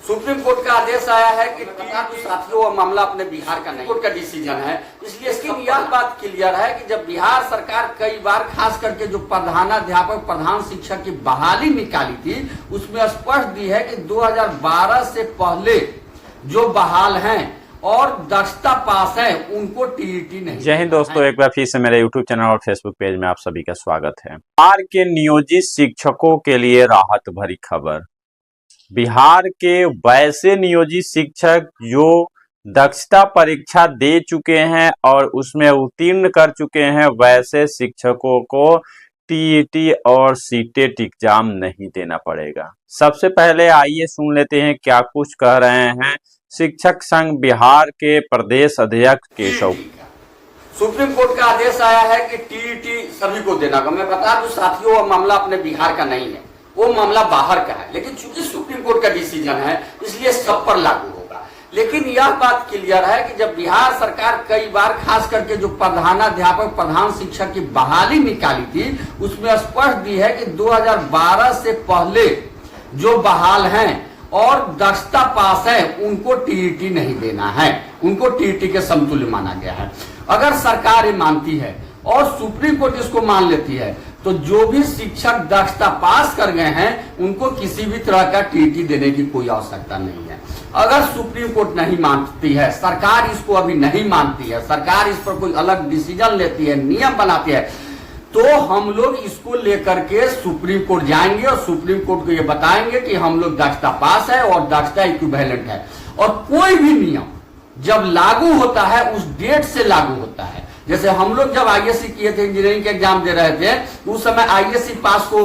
Supreme court का आदेश आया है कि साथियों वो मामला अपने बिहार का नहीं, कोर्ट का डिसीजन है। इसलिए इसकी यह बात क्लियर है कि जब बिहार सरकार कई बार खास करके जो प्रधानाध्यापक प्रधान शिक्षक की बहाली निकाली थी उसमें स्पष्ट दी है कि 2012 से पहले जो बहाल हैं और दक्षता पास है उनको टीईटी नहीं। जय हिंद दोस्तों, एक बार फिर से मेरे यूट्यूब चैनल और फेसबुक पेज में आप सभी का स्वागत है। बिहार के नियोजित शिक्षकों के लिए राहत भरी खबर। बिहार के वैसे नियोजित शिक्षक जो दक्षता परीक्षा दे चुके हैं और उसमें उत्तीर्ण कर चुके हैं, वैसे शिक्षकों को टीईटी और सीटेट एग्जाम नहीं देना पड़ेगा। सबसे पहले आइए सुन लेते हैं क्या कुछ कह रहे हैं शिक्षक संघ बिहार के प्रदेश अध्यक्ष केशव। सुप्रीम कोर्ट का आदेश आया है कि टीईटी सभी को देना होगा। मैं बता दूं साथियों, वो मामला अपने बिहार का नहीं है, वो मामला बाहर का है, लेकिन चूंकि सुप्रीम कोर्ट का डिसीजन है इसलिए सब पर लागू होगा। लेकिन यह बात क्लियर है कि जब बिहार सरकार कई बार खास करके जो प्रधानाध्यापक प्रधान शिक्षक की बहाली निकाली थी उसमें स्पष्ट दी है कि 2012 से पहले जो बहाल हैं और दक्षता पास है उनको टीईटी नहीं देना है, उनको टीईटी के समतुल्य माना गया है। अगर सरकार ये मानती है और सुप्रीम कोर्ट इसको मान लेती है तो जो भी शिक्षक दक्षता पास कर गए हैं उनको किसी भी तरह का टीईटी देने की कोई आवश्यकता नहीं है। अगर सुप्रीम कोर्ट नहीं मानती है, सरकार इसको अभी नहीं मानती है, सरकार इस पर कोई अलग डिसीजन लेती है, नियम बनाती है, तो हम लोग इसको लेकर के सुप्रीम कोर्ट जाएंगे और सुप्रीम कोर्ट को ये बताएंगे कि हम लोग दक्षता पास है और दक्षता इक्विवेलेंट है। और कोई भी नियम जब लागू होता है उस डेट से लागू होता है। जैसे हम लोग जब आईएससी किए थे, इंजीनियरिंग के एग्जाम दे रहे थे, उस समय आईएससी पास को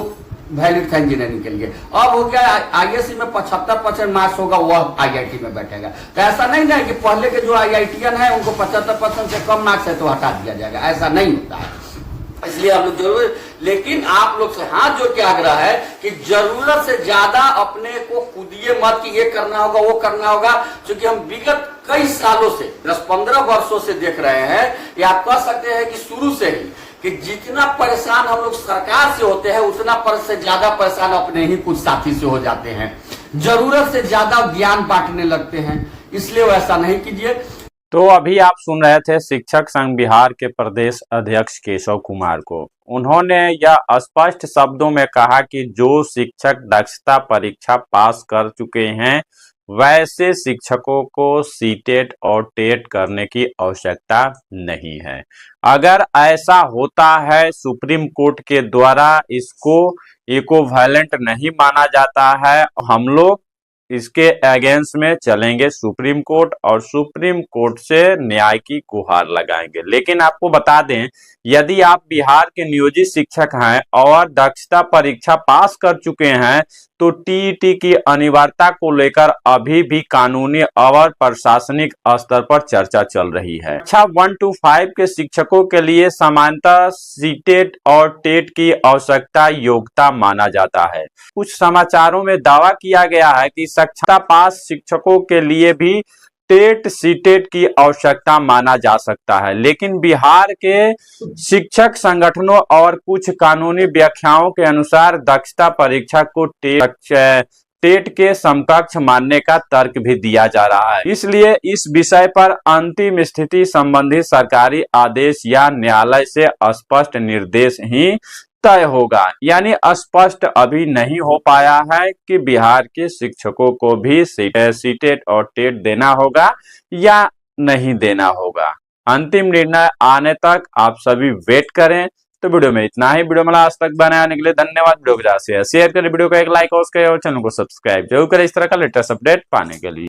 वैलिड था इंजीनियरिंग के लिए। अब हो गया आईएससी में 75% मार्क्स होगा, वह आईआईटी में बैठेगा। तो ऐसा नहीं ना कि पहले के जो आईआईटीएन है उनको 75% से कम मार्क्स है तो हटा दिया जाएगा, ऐसा नहीं होता है। इसलिए हम लोग जरूर, लेकिन आप लोग से हाथ जोड़ के आग्रह है कि जरूरत से ज्यादा अपने को कूदिए मत कि ये करना होगा वो करना होगा, क्योंकि हम विगत कई सालों से 10-15 वर्षों से देख रहे हैं, या आप कह सकते हैं कि शुरू से ही, कि जितना परेशान हम लोग सरकार से होते हैं उतना पर से ज्यादा परेशान अपने ही कुछ साथी से हो जाते हैं। जरूरत से ज्यादा ज्ञान बांटने लगते हैं, इसलिए वैसा नहीं कीजिए। तो अभी आप सुन रहे थे शिक्षक संघ बिहार के प्रदेश अध्यक्ष केशव कुमार को। उन्होंने यह स्पष्ट शब्दों में कहा कि जो शिक्षक दक्षता परीक्षा पास कर चुके हैं वैसे शिक्षकों को सीटेट और टेट करने की आवश्यकता नहीं है। अगर ऐसा होता है, सुप्रीम कोर्ट के द्वारा इसको इक्विवेलेंट नहीं माना जाता है, हम लोग इसके अगेंस्ट में चलेंगे सुप्रीम कोर्ट और सुप्रीम कोर्ट से न्याय की गुहार लगाएंगे। लेकिन आपको बता दें, यदि आप बिहार के नियोजित शिक्षक हैं और दक्षता परीक्षा पास कर चुके हैं तो टीईटी की अनिवार्यता को लेकर अभी भी कानूनी और प्रशासनिक स्तर पर चर्चा चल रही है। कक्षा 1 to 5 के शिक्षकों के लिए सामान्यतः सीटेट और टेट की आवश्यकता योग्यता माना जाता है। कुछ समाचारों में दावा किया गया है कि दक्षता पास शिक्षकों के लिए भी टेट सीटेट की आवश्यकता माना जा सकता है, लेकिन बिहार के शिक्षक संगठनों और कुछ कानूनी व्याख्याओं के अनुसार दक्षता परीक्षा को टेट के समकक्ष मानने का तर्क भी दिया जा रहा है। इसलिए इस विषय पर अंतिम स्थिति संबंधी सरकारी आदेश या न्यायालय से स्पष्ट निर्देश ही तय होगा। यानी स्पष्ट अभी नहीं हो पाया है कि बिहार के शिक्षकों को भी सीटेट और टेट देना होगा या नहीं देना होगा। अंतिम निर्णय आने तक आप सभी वेट करें। तो वीडियो में इतना ही। वीडियो में आज तक बनाने के लिए धन्यवाद। वीडियो को ज्यादा से शेयर करें, वीडियो को एक लाइक और चैनल को सब्सक्राइब जरूर करें इस तरह का लेटेस्ट अपडेट पाने के लिए।